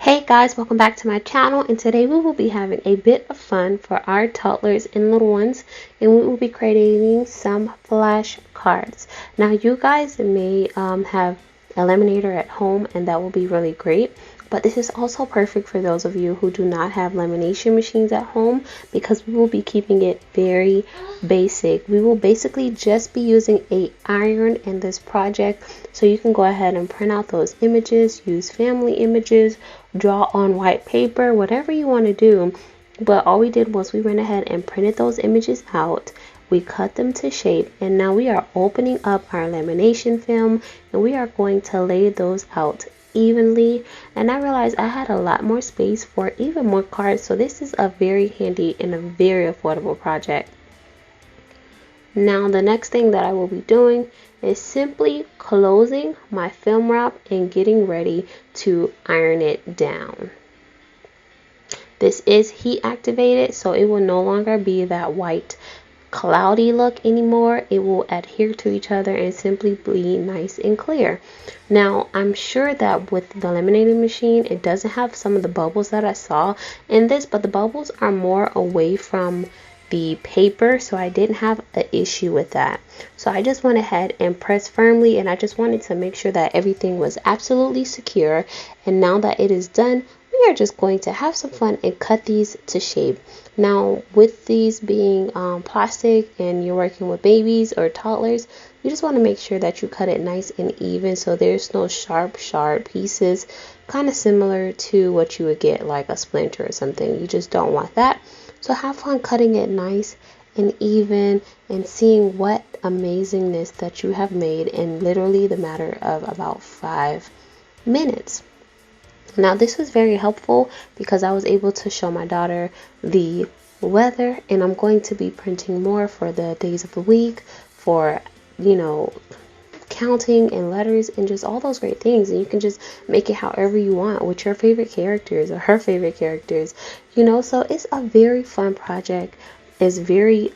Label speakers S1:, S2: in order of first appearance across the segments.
S1: Hey guys, welcome back to my channel, and today we will be having a bit of fun for our toddlers and little ones, and we will be creating some flashcards. Now you guys may have a laminator at home, and that will be really great, but this is also perfect for those of you who do not have lamination machines at home, because we will be keeping it very basic. We will basically just be using a iron in this project, so you can go ahead and print out those images, use family images, draw on white paper, whatever you want to do. But all we did was we went ahead and printed those images out. We cut them to shape, and now we are opening up our lamination film, and we are going to lay those out evenly. And I realized I had a lot more space for even more cards, so this is a very handy and a very affordable project. Now the next thing that I will be doing is simply closing my film wrap and getting ready to iron it down. This is heat activated, so it will no longer be that white cloudy look anymore. It will adhere to each other and simply be nice and clear. Now I'm sure that with the laminating machine, it doesn't have some of the bubbles that I saw in this, but the bubbles are more away from the paper, so I didn't have an issue with that. So I just went ahead and pressed firmly, and I just wanted to make sure that everything was absolutely secure. And now that it is done, we are just going to have some fun and cut these to shape. Now with these being plastic and you're working with babies or toddlers, you just want to make sure that you cut it nice and even, so there's no sharp pieces, kind of similar to what you would get like a splinter or something. You just don't want that. So have fun cutting it nice and even and seeing what amazingness that you have made in literally the matter of about 5 minutes. Now this was very helpful because I was able to show my daughter the weather, and I'm going to be printing more for the days of the week, for counting and letters and just all those great things. And you can just make it however you want with your favorite characters or her favorite characters, so it's a very fun project. It's very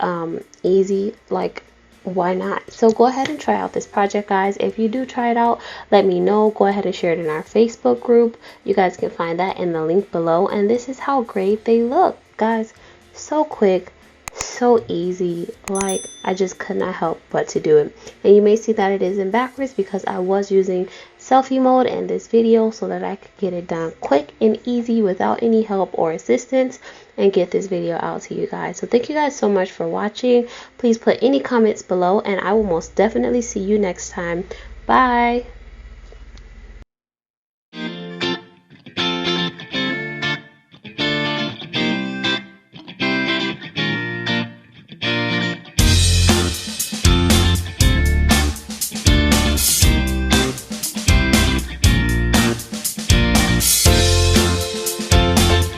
S1: easy, like why not? So go ahead and try out this project, guys. If you do try it out, let me know. Go ahead and share it in our Facebook group. You guys can find that in the link below. And this is how great they look, guys. So quick, so easy. Like, I just could not help but to do it. And you may see that it is in backwards because I was using selfie mode in this video so that I could get it done quick and easy without any help or assistance and get this video out to you guys. So thank you guys so much for watching. Please put any comments below, and I will most definitely see you next time. Bye.